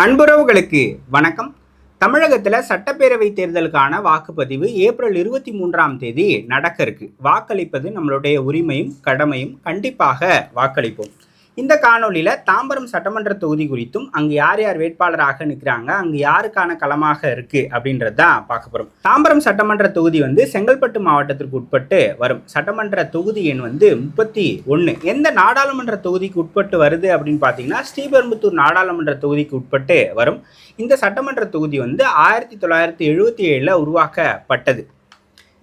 அன்புறவுகளுக்கு வணக்கம். தமிழகத்தில் சட்டப்பேரவை தேர்தலுக்கான வாக்குப்பதிவு ஏப்ரல் 23ஆம் தேதி நடக்க இருக்கு. வாக்களிப்பது நம்மளுடைய உரிமையும் கடமையும். கண்டிப்பாக வாக்களிப்போம். இந்த காணொலியில் தாம்பரம் சட்டமன்ற தொகுதி குறித்தும் அங்கு யார் யார் வேட்பாளராக நிற்கிறாங்க, அங்கு யாருக்கான களமாக இருக்கு அப்படின்றது தான் பார்க்க போகிறோம். தாம்பரம் சட்டமன்ற தொகுதி செங்கல்பட்டு மாவட்டத்திற்கு உட்பட்டு வரும். சட்டமன்ற தொகுதி எண் 31. எந்த நாடாளுமன்ற தொகுதிக்கு உட்பட்டு வருது அப்படின்னு பார்த்தீங்கன்னா ஸ்ரீபெரும்புத்தூர் நாடாளுமன்ற தொகுதிக்கு உட்பட்டு வரும். இந்த சட்டமன்ற தொகுதி 1977 உருவாக்கப்பட்டது.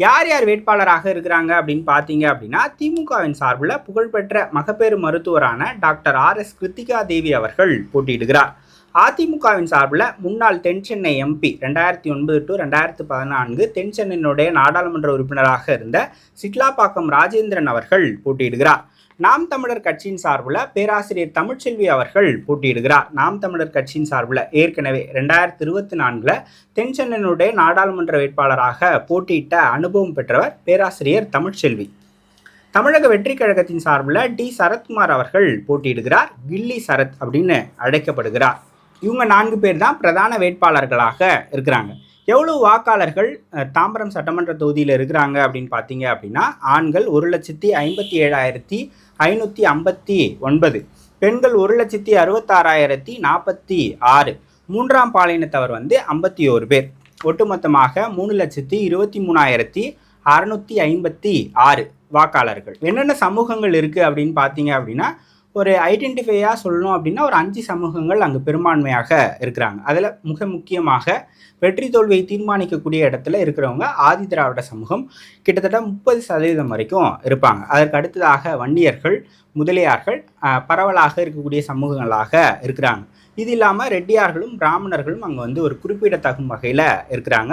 யார் யார் வேட்பாளராக இருக்கிறாங்க அப்படின்னு பார்த்தீங்க அப்படின்னா திமுகவின் சார்பில் புகழ்பெற்ற மகப்பேறு மருத்துவரான டாக்டர் RS கிருத்திகா தேவி அவர்கள் போட்டியிடுகிறார். அதிமுகவின் சார்பில் முன்னாள் தென்சென்னை MP 2009 to 2014 தென்சென்னையினுடைய நாடாளுமன்ற உறுப்பினராக இருந்த சிட்லாப்பாக்கம் ராஜேந்திரன் அவர்கள் போட்டியிடுகிறார். நாம் தமிழர் கட்சியின் சார்பில் பேராசிரியர் தமிழ்ச்செல்வி அவர்கள் போட்டியிடுகிறார். நாம் தமிழர் கட்சியின் சார்பில் ஏற்கனவே 2024 தென்சென்னையினுடைய நாடாளுமன்ற வேட்பாளராக போட்டியிட்ட அனுபவம் பெற்றவர் பேராசிரியர் தமிழ்ச்செல்வி. தமிழக வெற்றி கழகத்தின் சார்பில் D சரத்குமார் அவர்கள் போட்டியிடுகிறார். கில்லி சரத் அப்படின்னு அழைக்கப்படுகிறார். இவங்க 4 பேர் தான் பிரதான வேட்பாளர்களாக இருக்கிறாங்க. எவ்வளவு வாக்காளர்கள் தாம்பரம் சட்டமன்ற தொகுதியில் இருக்கிறாங்க அப்படின்னு பார்த்தீங்க அப்படின்னா ஆண்கள் 1,17,559, பெண்கள் 1,66,046, மூன்றாம் பாலினத்தவர் 51 பேர். ஒட்டுமொத்தமாக 3,23,656 வாக்காளர்கள். என்னென்ன சமூகங்கள் இருக்குது அப்படின்னு பார்த்தீங்க அப்படின்னா ஒரு ஐடென்டிஃபையாக சொல்லணும் அப்படின்னா ஒரு 5 சமூகங்கள் அங்கு பெரும்பான்மையாக இருக்கிறாங்க. அதில் மிக முக்கியமாக வெற்றி தோல்வியை தீர்மானிக்கக்கூடிய இடத்துல இருக்கிறவங்க ஆதி திராவிட சமூகம் கிட்டத்தட்ட 30% வரைக்கும் இருப்பாங்க. அதற்கு அடுத்ததாக வன்னியர்கள், முதலியார்கள் பரவலாக இருக்கக்கூடிய சமூகங்களாக இருக்கிறாங்க. இது இல்லாமல் ரெட்டியார்களும் பிராமணர்களும் அங்கே ஒரு குறிப்பிடத்தகும் வகையில் இருக்கிறாங்க.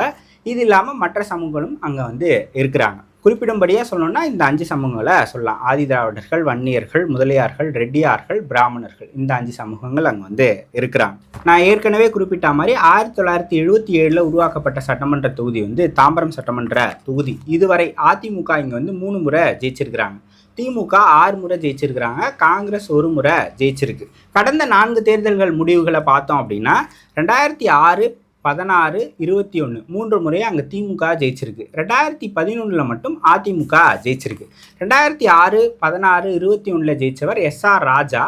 இது இல்லாமல் மற்ற சமூகங்களும் அங்கே இருக்கிறாங்க. குறிப்பிடும்படியாக சொல்லணும்னா இந்த 5 சமூகங்களை சொல்லலாம். ஆதி திராவிடர்கள், வன்னியர்கள், முதலியார்கள், ரெட்டியார்கள், பிராமணர்கள், இந்த 5 சமூகங்கள் அங்கே இருக்கிறாங்க. நான் ஏற்கனவே குறிப்பிட்ட மாதிரி 1977 உருவாக்கப்பட்ட சட்டமன்ற தொகுதி தாம்பரம் சட்டமன்ற தொகுதி. இதுவரை அதிமுக இங்கே 3 முறை ஜெயிச்சிருக்கிறாங்க. திமுக 6 முறை ஜெயிச்சிருக்கிறாங்க. காங்கிரஸ் 1 முறை ஜெயிச்சிருக்கு. கடந்த 4 தேர்தல்கள் முடிவுகளை பார்த்தோம் அப்படின்னா 2006, 16, 21 3 முறையும் அங்கே திமுக ஜெயிச்சிருக்கு. 2011 மட்டும் அதிமுக ஜெயிச்சிருக்கு. 2006, 16, 21 ஜெயிச்சவர் SR ராஜா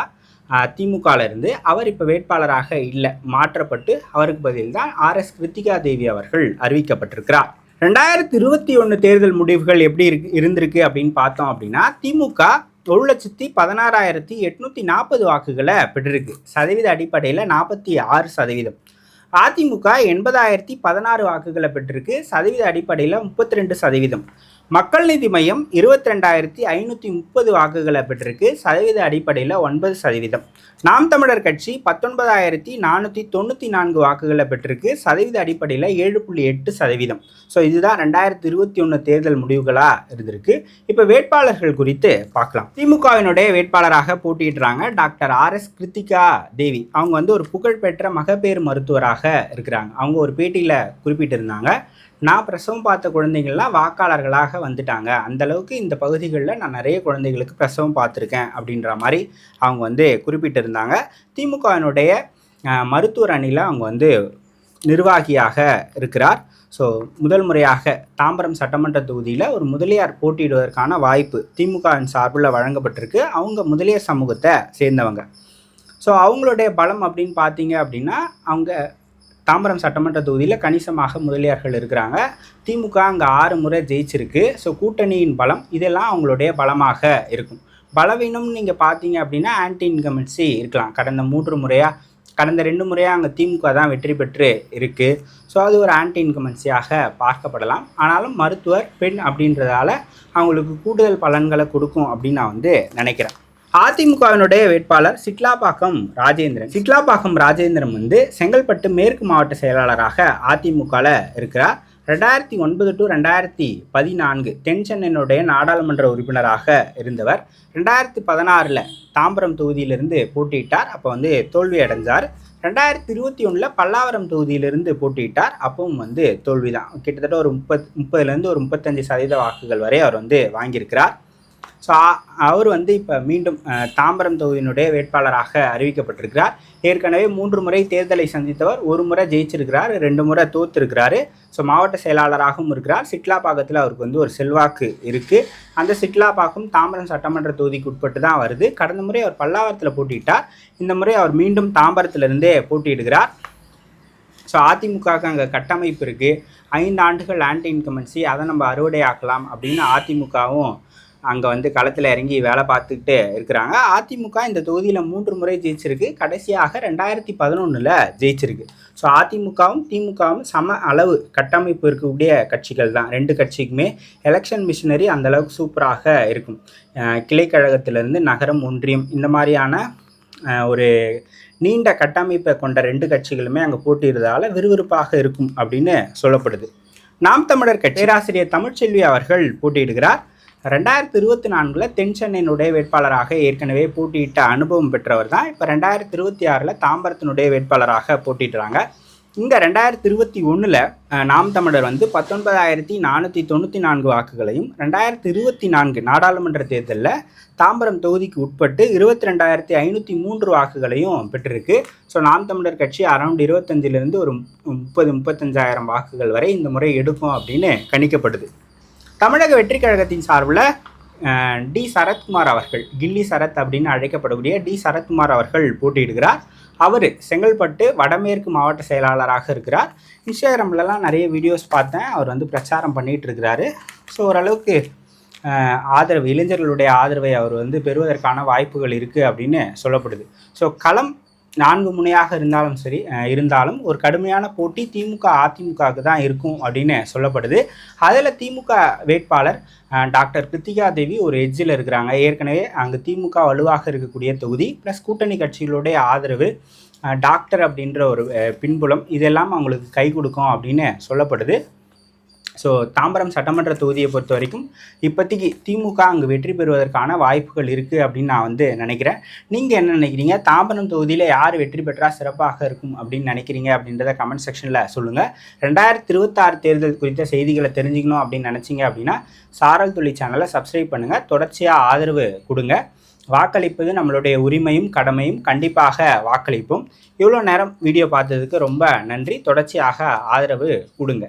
திமுகவிலிருந்து. அவர் இப்போ வேட்பாளராக இல்லை, மாற்றப்பட்டு அவருக்கு பதில் தான் RS கிருத்திகா தேவி அவர்கள் அறிவிக்கப்பட்டிருக்கிறார். 2021 தேர்தல் முடிவுகள் எப்படி இருந்திருக்கு அப்படின்னு பார்த்தோம் அப்படின்னா திமுக 1,16,840 வாக்குகளை பெற்றிருக்கு. சதவீத அடிப்படையில் 46%. அதிமுக 80,016 வாக்குகளை பெற்றிருக்கு. சதவீத அடிப்படையில் 32%. மக்கள் நீதி மையம் 22,530 வாக்குகளை பெற்றிருக்கு. சதவீத அடிப்படையில் 9%. நாம் தமிழர் கட்சி 19,494 வாக்குகளை பெற்றிருக்கு. சதவீத அடிப்படையில் 7.8%. ஸோ இதுதான் 2021 தேர்தல் முடிவுகளாக இருந்திருக்கு. இப்போ வேட்பாளர்கள் குறித்து பார்க்கலாம். திமுகவினுடைய வேட்பாளராக போட்டியிடுறாங்க டாக்டர் RS கிருத்திகா தேவி. அவங்க ஒரு புகழ்பெற்ற மகப்பேறு மருத்துவராக இருக்கிறாங்க. அவங்க ஒரு பேட்டியில் குறிப்பிட்டிருந்தாங்க, நான் பிரசவம் பார்த்த குழந்தைங்கள்லாம் வாக்காளர்களாக வந்துட்டாங்க. அந்தளவுக்கு இந்த பகுதிகளில் நான் நிறைய குழந்தைகளுக்கு பிரசவம் பார்த்துருக்கேன் அப்படின்ற மாதிரி அவங்க குறிப்பிட்டிருந்தாங்க. திமுகவினுடைய மருத்துவர் அணியில் அவங்க நிர்வாகியாக இருக்கிறார். ஸோ முதல் முறையாக தாம்பரம் சட்டமன்ற தொகுதியில் ஒரு முதலியார் போட்டியிடுவதற்கான வாய்ப்பு திமுகவின் சார்பில் வழங்கப்பட்டிருக்கு. அவங்க முதலியார் சமூகத்தை சேர்ந்தவங்க. ஸோ அவங்களுடைய பலம் அப்படின்னு பார்த்தீங்க அப்படின்னா அவங்க தாம்பரம் சட்டமன்ற தொகுதியில் கணிசமாக முதலியார்கள் இருக்கிறாங்க. திமுக அங்கே 6 முறை ஜெயிச்சிருக்கு. ஸோ கூட்டணியின் பலம் இதெல்லாம் அவங்களுடைய பலமாக இருக்கும். பலவீனம் நீங்கள் பார்த்தீங்க அப்படின்னா ஆன்டி இன்கம்பன்சி இருக்கலாம். கடந்த 2 முறையாக அங்கே திமுக தான் வெற்றி பெற்று இருக்குது. ஸோ அது ஒரு ஆன்டி இன்கம்பன்சியாக பார்க்கப்படலாம். ஆனாலும் மருத்துவர் பெண் அப்படின்றதால அவங்களுக்கு கூடுதல் பலன்களை கொடுக்கும் அப்படின்னு நான் நினைக்கிறேன். அதிமுகவினுடைய வேட்பாளர் சிட்லாப்பாக்கம் ராஜேந்திரன் செங்கல்பட்டு மேற்கு மாவட்ட செயலாளராக அதிமுகவில் இருக்கிறார். 2009 to 2014 தென்சென்னையினுடைய நாடாளுமன்ற உறுப்பினராக இருந்தவர். 2016 தாம்பரம் தொகுதியிலிருந்து போட்டியிட்டார். அப்போ தோல்வி அடைஞ்சார். 2021 பல்லாவரம் தொகுதியிலிருந்து போட்டியிட்டார். அப்பவும் தோல்வி தான். கிட்டத்தட்ட ஒரு 30 ஒரு 35% வாக்குகள் வரை அவர் வாங்கியிருக்கிறார். ஸோ அவர் வந்து இப்போ மீண்டும் தாம்பரம் தொகுதியினுடைய வேட்பாளராக அறிவிக்கப்பட்டிருக்கிறார். ஏற்கனவே 3 முறை தேர்தலை சந்தித்தவர், 1 முறை ஜெயிச்சிருக்கிறார், 2 முறை தோற்றிருக்கிறாரு. ஸோ மாவட்ட செயலாளராகவும் இருக்கிறார். சிட்லாப்பாக்கத்தில் அவருக்கு வந்து ஒரு செல்வாக்கு இருக்குது. அந்த சிட்லாப்பாக்கம் தாம்பரம் சட்டமன்ற தொகுதிக்கு உட்பட்டு தான் வருது. கடந்த முறை அவர் பல்லாவரத்தில் போட்டியிட்டார். இந்த முறை அவர் மீண்டும் தாம்பரத்திலிருந்தே போட்டியிடுகிறார். ஸோ அதிமுகவுக்கு அங்கே கட்டமைப்பு இருக்குது, 5 ஆண்டுகள் ஆன்டி இன்கம்பன்சி, அதை நம்ம அறுவடை ஆக்கலாம் அப்படின்னு அதிமுகவும் அங்கே வந்து களத்தில் இறங்கி வேலை பார்த்துக்கிட்டு இருக்கிறாங்க. அதிமுக இந்த தொகுதியில் 3 முறை ஜெயிச்சிருக்கு. கடைசியாக 2011 ஜெயிச்சிருக்கு. ஸோ அதிமுகவும் திமுகவும் சம அளவு கட்டமைப்பு இருக்கக்கூடிய கட்சிகள் தான். 2 கட்சிக்குமே எலெக்ஷன் மிஷினரி அந்தளவுக்கு சூப்பராக இருக்கும். கிளைக்கழகத்திலேருந்து நகரம், ஒன்றியம் இந்த மாதிரியான ஒரு நீண்ட கட்டமைப்பை கொண்ட 2 கட்சிகளுமே அங்கே போட்டியிடுறதால விறுவிறுப்பாக இருக்கும் அப்படின்னு சொல்லப்படுது. நாம் தமிழர் கட்சி பேராசிரியர் தமிழ்ச்செல்வி அவர்கள் போட்டியிடுகிறார். 2024 தென் சென்னையினுடைய வேட்பாளராக ஏற்கனவே போட்டியிட்ட அனுபவம் பெற்றவர் தான். இப்போ 2026 தாம்பரத்தினுடைய வேட்பாளராக போட்டிடுறாங்க. இங்கே 2021 நாம் தமிழர் வந்து 19,494 வாக்குகளையும், 2024 நாடாளுமன்ற தேர்தலில் தாம்பரம் தொகுதிக்கு உட்பட்டு 22,503 வாக்குகளையும் பெற்றிருக்கு. ஸோ நாம் தமிழர் கட்சி அரௌண்ட் 25லேருந்து ஒரு 30-35,000 வாக்குகள் வரை இந்த முறை எடுக்கும் அப்படின்னு கணிக்கப்படுது. தமிழக வெற்றி கழகத்தின் சார்பில் டி சரத்குமார் அவர்கள், கில்லி சரத் அப்படின்னு அழைக்கப்படக்கூடிய டி சரத்குமார் அவர்கள் போட்டியிடுகிறார். அவர் செங்கல்பட்டு வடமேற்கு மாவட்ட செயலாளராக இருக்கிறார். இன்ஸ்டாகிராம்லலாம் நிறைய வீடியோஸ் பார்த்தேன். அவர் வந்து பிரச்சாரம் பண்ணிகிட்டு இருக்கிறாரு. ஸோ ஓரளவுக்கு ஆதரவு, இளைஞர்களுடைய ஆதரவை அவர் வந்து பெறுவதற்கான வாய்ப்புகள் இருக்குது அப்படின்னு சொல்லப்படுது. ஸோ களம் 4 முனையாக இருந்தாலும் ஒரு கடுமையான போட்டி திமுக அதிமுகவுக்கு தான் இருக்கும் அப்படின்னு சொல்லப்படுது. அதில் திமுக வேட்பாளர் டாக்டர் கிருத்திகா தேவி ஒரு எட்ஜில் இருக்கிறாங்க. ஏற்கனவே அங்கே திமுக வலுவாக இருக்கக்கூடிய தொகுதி, ப்ளஸ் கூட்டணி கட்சிகளுடைய ஆதரவு, டாக்டர் அப்படின்ற ஒரு பின்புலம், இதெல்லாம் அவங்களுக்கு கை கொடுக்கும் அப்படின்னு சொல்லப்படுது. ஸோ தாம்பரம் சட்டமன்ற தொகுதியை பொறுத்த வரைக்கும் இப்போதைக்கு திமுக அங்கே வெற்றி பெறுவதற்கான வாய்ப்புகள் இருக்குது அப்படின்னு நான் வந்து நினைக்கிறேன். நீங்கள் என்ன நினைக்கிறீங்க? தாம்பரம் தொகுதியில் யார் வெற்றி பெற்றால் சிறப்பாக இருக்கும் அப்படின்னு நினைக்கிறீங்க அப்படின்றத கமெண்ட் செக்ஷனில் சொல்லுங்கள். 2026 தேர்தல் குறித்த செய்திகளை தெரிஞ்சுக்கணும் அப்படின்னு நினச்சிங்க அப்படின்னா சாரல் துளி சேனலை சப்ஸ்கிரைப் பண்ணுங்கள். தொடர்ச்சியாக ஆதரவு கொடுங்க. வாக்களிப்பது நம்மளுடைய உரிமையும் கடமையும். கண்டிப்பாக வாக்களிப்போம். இவ்வளோ நேரம் வீடியோ பார்த்ததுக்கு ரொம்ப நன்றி. தொடர்ச்சியாக ஆதரவு கொடுங்க.